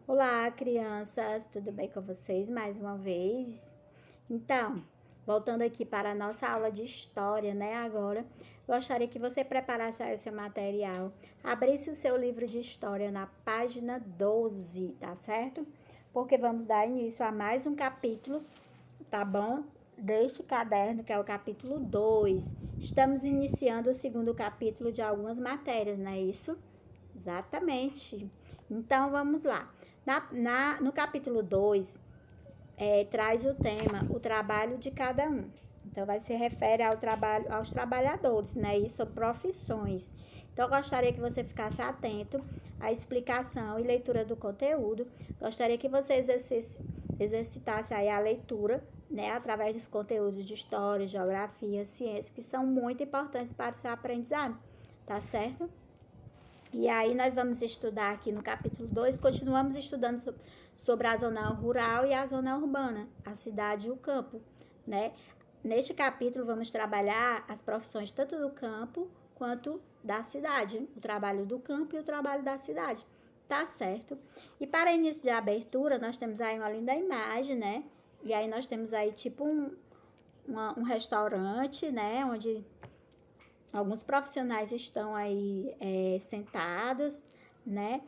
Olá, crianças, tudo bem com vocês mais uma vez? Então, voltando aqui para a nossa aula de história, né? Agora, gostaria que você preparasse aí o seu material, abrisse o seu livro de história na página 12, tá certo? Porque vamos dar início a mais um capítulo, tá bom? Deste caderno, que é o capítulo 2. Estamos iniciando o segundo capítulo de algumas matérias, não é isso? Exatamente. Então, vamos lá. No capítulo 2, traz o tema, o trabalho de cada um. Então, vai se refere ao trabalho, aos trabalhadores, né? Isso, profissões. Então, eu gostaria que você ficasse atento à explicação e leitura do conteúdo. Gostaria que você exercitasse aí a leitura, né? Através dos conteúdos de história, geografia, ciência, que são muito importantes para o seu aprendizado, tá certo? E aí nós vamos estudar aqui no capítulo 2, continuamos estudando sobre a zona rural e a zona urbana, a cidade e o campo, né? Neste capítulo vamos trabalhar as profissões tanto do campo quanto da cidade, o trabalho do campo e o trabalho da cidade, tá certo? E para início de abertura, nós temos aí uma linda imagem, né? E aí nós temos aí tipo um restaurante, né? Onde alguns profissionais estão aí sentados, né?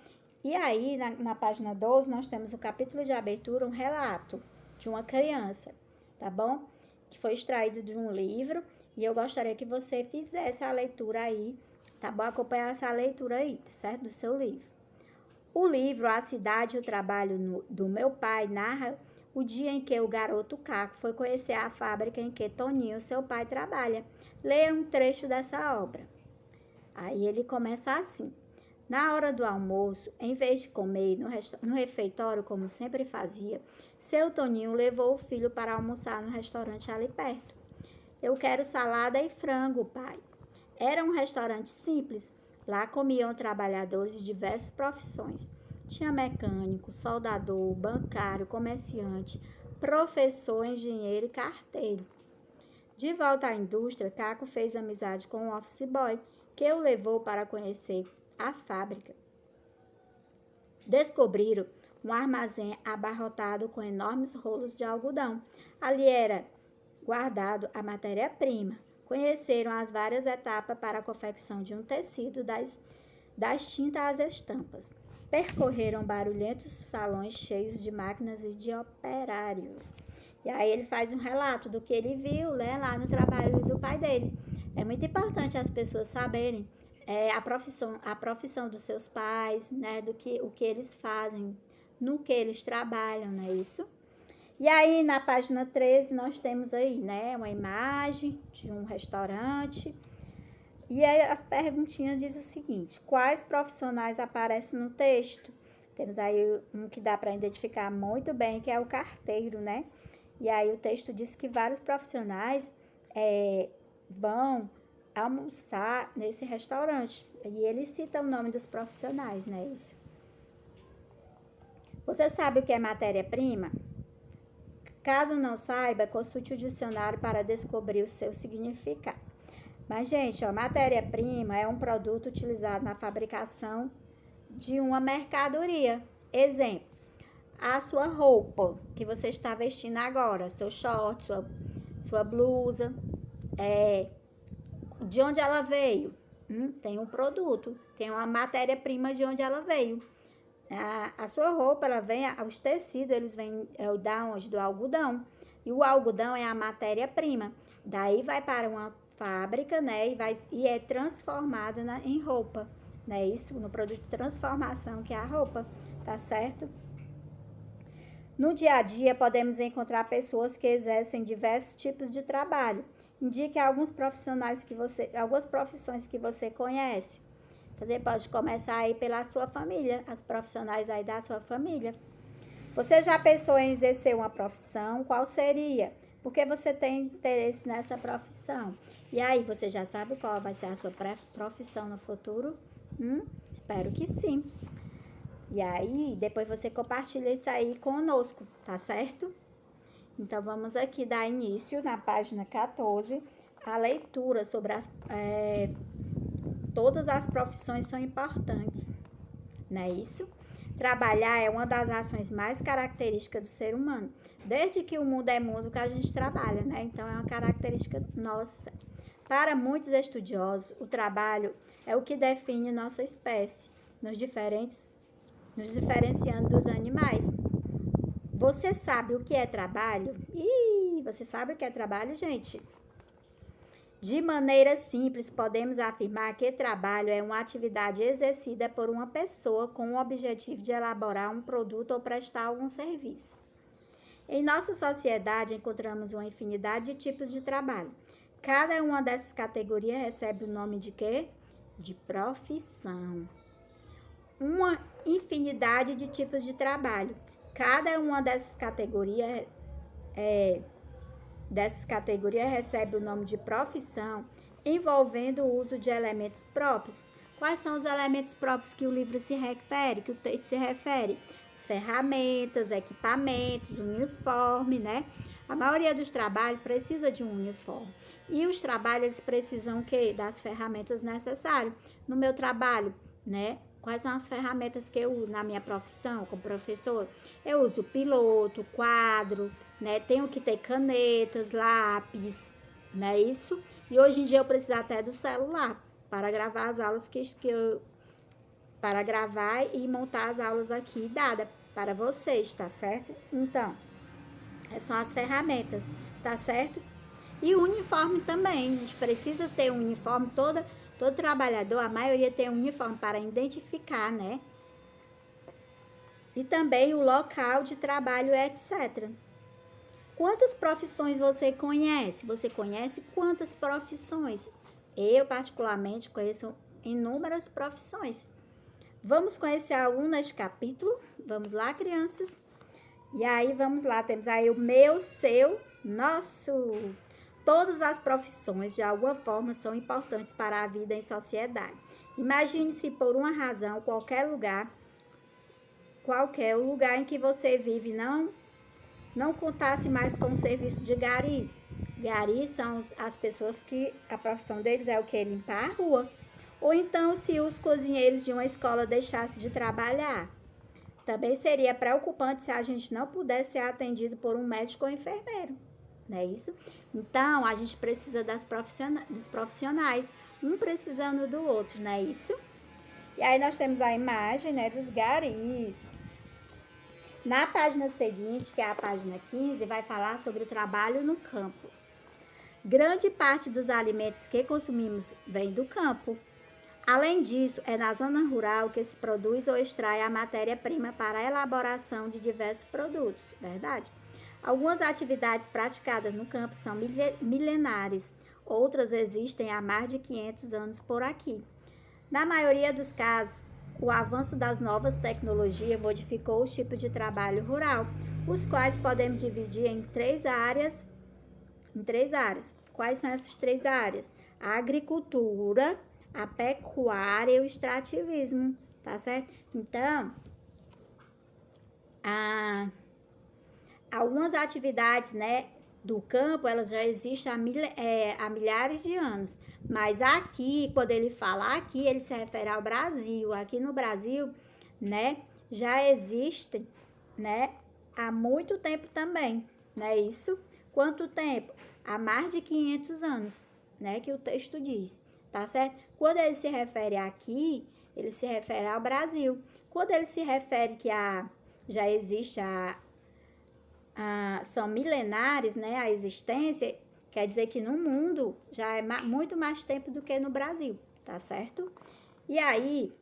E aí, na página 12, nós temos o capítulo de abertura, um relato de uma criança, tá bom? Que foi extraído de um livro e eu gostaria que você fizesse a leitura aí, tá bom? Acompanhasse a leitura aí, certo? Do seu livro. O livro A Cidade e o Trabalho do Meu Pai narra o dia em que o garoto Caco foi conhecer a fábrica em que Toninho, seu pai, trabalha. Leia um trecho dessa obra. Aí ele começa assim. Na hora do almoço, em vez de comer no refeitório, como sempre fazia, seu Toninho levou o filho para almoçar no restaurante ali perto. Eu quero salada e frango, pai. Era um restaurante simples. Lá comiam trabalhadores de diversas profissões. Tinha mecânico, soldador, bancário, comerciante, professor, engenheiro e carteiro. De volta à indústria, Caco fez amizade com um office boy, que o levou para conhecer a fábrica. Descobriram um armazém abarrotado com enormes rolos de algodão. Ali era guardado a matéria-prima. Conheceram as várias etapas para a confecção de um tecido, das tintas às estampas. Percorreram barulhentos salões cheios de máquinas e de operários. E aí ele faz um relato do que ele viu, né, lá no trabalho do pai dele. É muito importante as pessoas saberem a profissão dos seus pais, né, o que eles fazem, no que eles trabalham, não é isso? E aí, na página 13, nós temos aí, né, uma imagem de um restaurante. E aí, as perguntinhas dizem o seguinte: quais profissionais aparecem no texto? Temos aí um que dá para identificar muito bem, que é o carteiro, né? E aí, o texto diz que vários profissionais vão almoçar nesse restaurante. E ele cita o nome dos profissionais, né? Isso. Você sabe o que é matéria-prima? Caso não saiba, consulte o dicionário para descobrir o seu significado. Mas, gente, ó, matéria-prima é um produto utilizado na fabricação de uma mercadoria. Exemplo, a sua roupa que você está vestindo agora, seu short, sua blusa, de onde ela veio? Tem um produto, tem uma matéria-prima de onde ela veio. A sua roupa, ela vem, os tecidos, eles vêm da onde? Do algodão. E o algodão é a matéria-prima. Daí vai para uma fábrica, né? E é transformada em roupa, né? Isso, no produto de transformação que é a roupa, tá certo? No dia a dia, podemos encontrar pessoas que exercem diversos tipos de trabalho. Indique alguns profissionais algumas profissões que você conhece. Você pode começar aí pela sua família, as profissionais aí da sua família. Você já pensou em exercer uma profissão? Qual seria? Por que você tem interesse nessa profissão? E aí, você já sabe qual vai ser a sua profissão no futuro? Espero que sim. E aí, depois você compartilha isso aí conosco, tá certo? Então, vamos aqui dar início na página 14, a leitura sobre todas as profissões são importantes, não é isso? Trabalhar é uma das ações mais características do ser humano. Desde que o mundo é mundo que a gente trabalha, né? Então, é uma característica nossa. Para muitos estudiosos, o trabalho é o que define nossa espécie, nos diferenciando dos animais. Você sabe o que é trabalho? Você sabe o que é trabalho, gente? De maneira simples, podemos afirmar que trabalho é uma atividade exercida por uma pessoa com o objetivo de elaborar um produto ou prestar algum serviço. Em nossa sociedade, encontramos uma infinidade de tipos de trabalho. Cada uma dessas categorias recebe o nome de quê? De profissão. Uma infinidade de tipos de trabalho. Cada uma dessas categorias recebe o nome de profissão, envolvendo o uso de elementos próprios. Quais são os elementos próprios que o livro se refere, que o texto se refere? As ferramentas, equipamentos, uniforme, né? A maioria dos trabalhos precisa de um uniforme. E os trabalhos, eles precisam o quê? Das ferramentas necessárias. No meu trabalho, né? Quais são as ferramentas que eu uso na minha profissão como professora? Eu uso piloto, quadro, né? Tenho que ter canetas, lápis, não é isso? E hoje em dia eu preciso até do celular para gravar as aulas para gravar e montar as aulas aqui dadas para vocês, tá certo? Então, essas são as ferramentas, tá certo? E o uniforme também, a gente precisa ter um uniforme, todo trabalhador, a maioria tem um uniforme para identificar, né? E também o local de trabalho, etc. Quantas profissões você conhece? Você conhece quantas profissões? Eu, particularmente, conheço inúmeras profissões. Vamos conhecer algum neste capítulo? Vamos lá, crianças? E aí, vamos lá. Temos aí o meu, seu, nosso. Todas as profissões, de alguma forma, são importantes para a vida em sociedade. Imagine se por uma razão, qualquer o lugar em que você vive não contasse mais com o serviço de garis. Garis são as pessoas que a profissão deles é o que? Limpar a rua. Ou então, se os cozinheiros de uma escola deixassem de trabalhar. Também seria preocupante se a gente não pudesse ser atendido por um médico ou enfermeiro. Não é isso? Então, a gente precisa dos profissionais, um precisando do outro, não é isso? E aí, nós temos a imagem, né, dos garis. Na página seguinte, que é a página 15, vai falar sobre o trabalho no campo. Grande parte dos alimentos que consumimos vem do campo. Além disso, é na zona rural que se produz ou extrai a matéria-prima para a elaboração de diversos produtos, verdade? Algumas atividades praticadas no campo são milenares, outras existem há mais de 500 anos por aqui. Na maioria dos casos, o avanço das novas tecnologias modificou os tipos de trabalho rural, os quais podemos dividir em três áreas. Quais são essas três áreas? A agricultura, a pecuária e o extrativismo, tá certo? Então, algumas atividades, né, do campo, elas já existem há milhares de anos. Mas aqui, quando ele fala aqui, ele se refere ao Brasil. Aqui no Brasil, né, já existem, né, há muito tempo também, não é isso? Quanto tempo? Há mais de 500 anos, né, que o texto diz, tá certo? Quando ele se refere aqui, ele se refere ao Brasil. Quando ele se refere que já existe são milenares, né, a existência, quer dizer que no mundo já é muito mais tempo do que no Brasil, tá certo? E aí,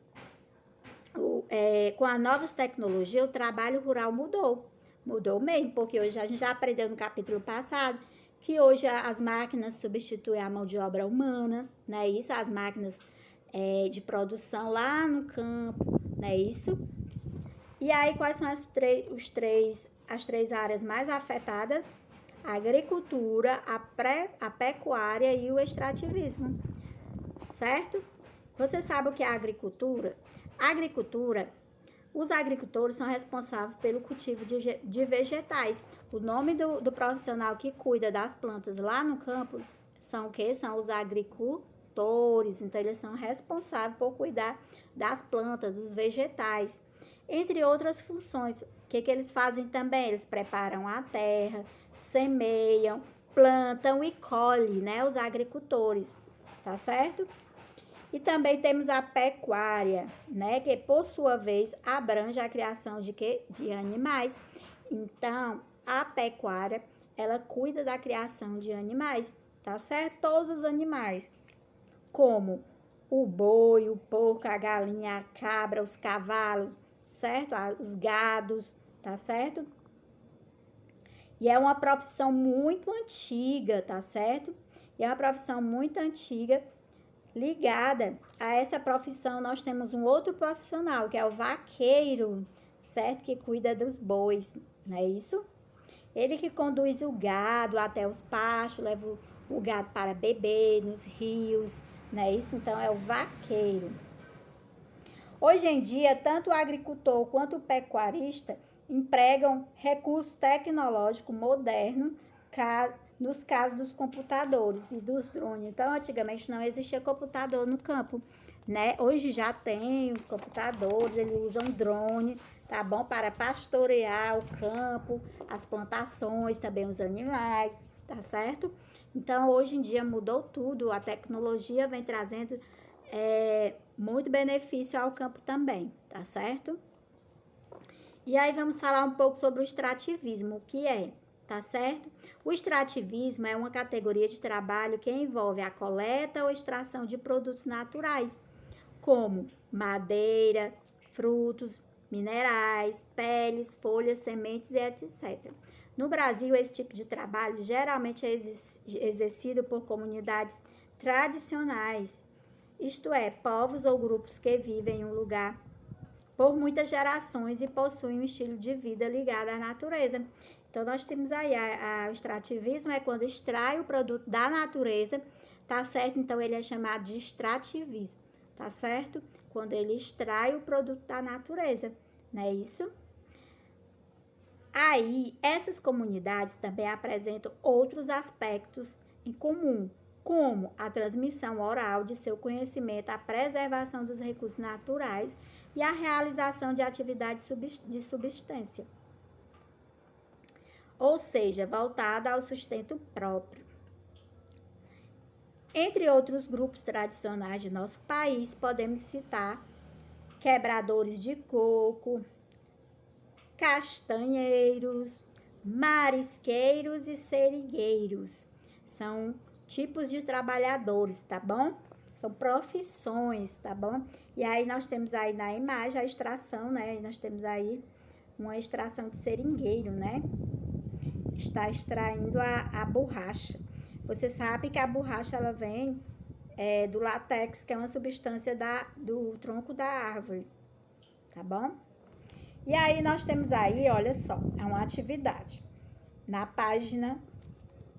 com as novas tecnologias, o trabalho rural mudou mesmo, porque hoje a gente já aprendeu no capítulo passado que hoje as máquinas substituem a mão de obra humana, não é isso? As máquinas de produção lá no campo, não é isso? E aí, quais são as três áreas mais afetadas? A agricultura, a pecuária e o extrativismo, certo? Você sabe o que é a agricultura? Os agricultores são responsáveis pelo cultivo de vegetais. O nome do profissional que cuida das plantas lá no campo são o quê? São os agricultores. Então, eles são responsáveis por cuidar das plantas, dos vegetais. entre outras funções. O que eles fazem também? Eles preparam a terra, semeiam, plantam e colhem, né? Os agricultores, tá certo? E também temos a pecuária, né? Que por sua vez abrange a criação de quê? De animais. Então, a pecuária, ela cuida da criação de animais, tá certo? Todos os animais, como o boi, o porco, a galinha, a cabra, os cavalos, certo? Os gados, tá certo? E é uma profissão muito antiga, tá certo? E é uma profissão muito antiga. Ligada a essa profissão, nós temos um outro profissional, que é o vaqueiro, certo? Que cuida dos bois, não é isso? Ele que conduz o gado até os pastos, leva o gado para beber nos rios, não é isso? Então, é o vaqueiro. Hoje em dia, tanto o agricultor quanto o pecuarista empregam recursos tecnológicos modernos nos casos dos computadores e dos drones. Então, antigamente não existia computador no campo, né? Hoje já tem os computadores, eles usam drone, tá bom? Para pastorear o campo, as plantações, também os animais, tá certo? Então, hoje em dia mudou tudo, a tecnologia vem trazendo muito benefício ao campo também, tá certo? E aí vamos falar um pouco sobre o extrativismo, o que é, tá certo? O extrativismo é uma categoria de trabalho que envolve a coleta ou extração de produtos naturais, como madeira, frutos, minerais, peles, folhas, sementes e etc. No Brasil, esse tipo de trabalho geralmente é exercido por comunidades tradicionais, isto é, povos ou grupos que vivem em um lugar por muitas gerações e possuem um estilo de vida ligado à natureza. Então, nós temos aí o extrativismo, é quando extrai o produto da natureza, tá certo? Então, ele é chamado de extrativismo, tá certo? Quando ele extrai o produto da natureza, não é isso? Aí, essas comunidades também apresentam outros aspectos em comum, como a transmissão oral de seu conhecimento, a preservação dos recursos naturais e a realização de atividades de subsistência, ou seja, voltada ao sustento próprio. Entre outros grupos tradicionais de nosso país, podemos citar quebradores de coco, castanheiros, marisqueiros e seringueiros. São tipos de trabalhadores, tá bom? São profissões, tá bom? E aí nós temos aí na imagem a extração, né? Nós temos aí uma extração de seringueiro, né? Está extraindo a borracha. Você sabe que a borracha, ela vem do látex, que é uma substância do tronco da árvore, tá bom? E aí nós temos aí, olha só, uma atividade na página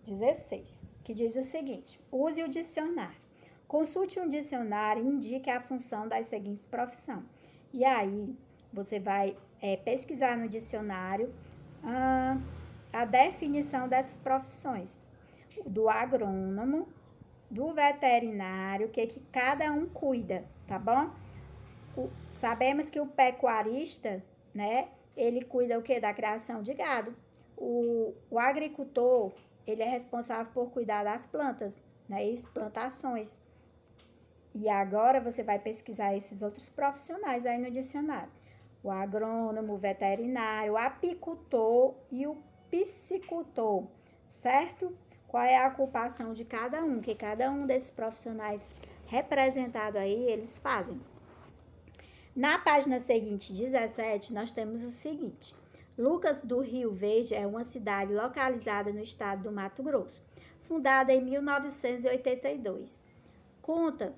16, que diz o seguinte: use o dicionário. Consulte um dicionário e indique a função das seguintes profissões. E aí você vai pesquisar no dicionário a definição dessas profissões. Do agrônomo, do veterinário, que cada um cuida, tá bom? Sabemos que o pecuarista, né, ele cuida o quê? Da criação de gado. O agricultor, ele é responsável por cuidar das plantas, né, e plantações. E agora você vai pesquisar esses outros profissionais aí no dicionário. O agrônomo, o veterinário, o apicultor e o piscicultor, certo? Qual é a ocupação de cada um, que cada um desses profissionais representados aí, eles fazem. Na página seguinte, 17, nós temos o seguinte: Lucas do Rio Verde é uma cidade localizada no estado do Mato Grosso, fundada em 1982. Conta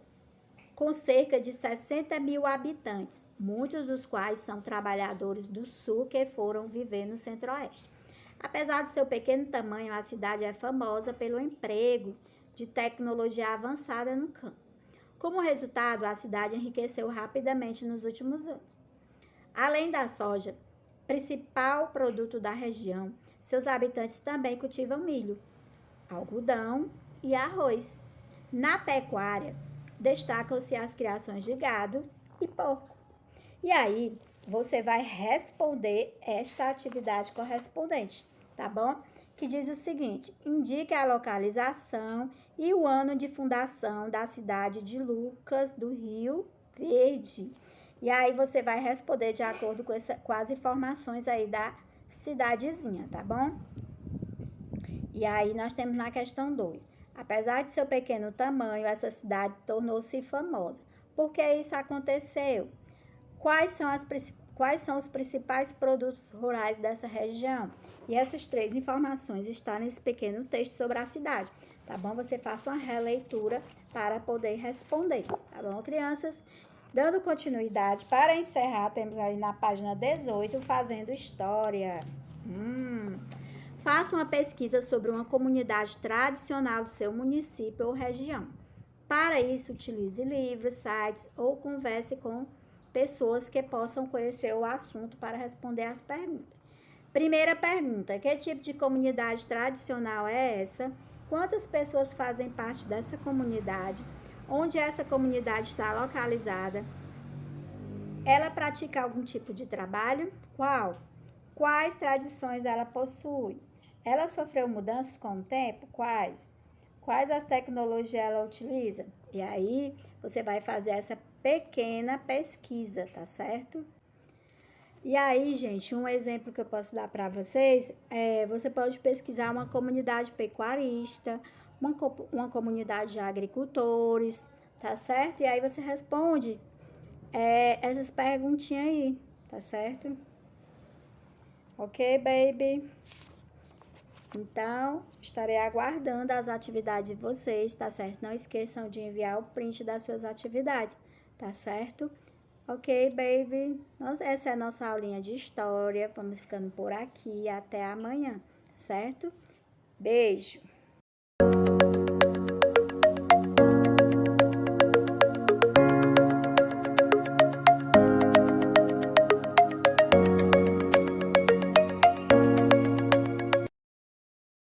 com cerca de 60 mil habitantes, muitos dos quais são trabalhadores do sul que foram viver no centro-oeste. Apesar de seu pequeno tamanho, a cidade é famosa pelo emprego de tecnologia avançada no campo. Como resultado, a cidade enriqueceu rapidamente nos últimos anos. Além da soja, principal produto da região, seus habitantes também cultivam milho, algodão e arroz. Na pecuária, destacam-se as criações de gado e porco. E aí, você vai responder esta atividade correspondente, tá bom? Que diz o seguinte: indique a localização e o ano de fundação da cidade de Lucas do Rio Verde. E aí você vai responder de acordo com as informações aí da cidadezinha, tá bom? E aí nós temos na questão 2. Apesar de seu pequeno tamanho, essa cidade tornou-se famosa. Por que isso aconteceu? Quais são os principais produtos rurais dessa região? E essas 3 informações estão nesse pequeno texto sobre a cidade, tá bom? Você faça uma releitura para poder responder, tá bom, crianças? Dando continuidade, para encerrar, temos aí na página 18, fazendo história. Faça uma pesquisa sobre uma comunidade tradicional do seu município ou região. Para isso, utilize livros, sites ou converse com pessoas que possam conhecer o assunto para responder as perguntas. Primeira pergunta: que tipo de comunidade tradicional é essa? Quantas pessoas fazem parte dessa comunidade? Onde essa comunidade está localizada? Ela pratica algum tipo de trabalho? Qual? Quais tradições ela possui? Ela sofreu mudanças com o tempo? Quais? Quais as tecnologias ela utiliza? E aí, você vai fazer essa pequena pesquisa, tá certo? E aí, gente, um exemplo que eu posso dar para vocês você pode pesquisar uma comunidade pecuarista, uma comunidade de agricultores, tá certo? E aí você responde essas perguntinhas aí, tá certo? Ok, baby? Então, estarei aguardando as atividades de vocês, tá certo? Não esqueçam de enviar o print das suas atividades, tá certo? Ok, baby? Essa é a nossa aulinha de história. Vamos ficando por aqui. Até amanhã, certo? Beijo!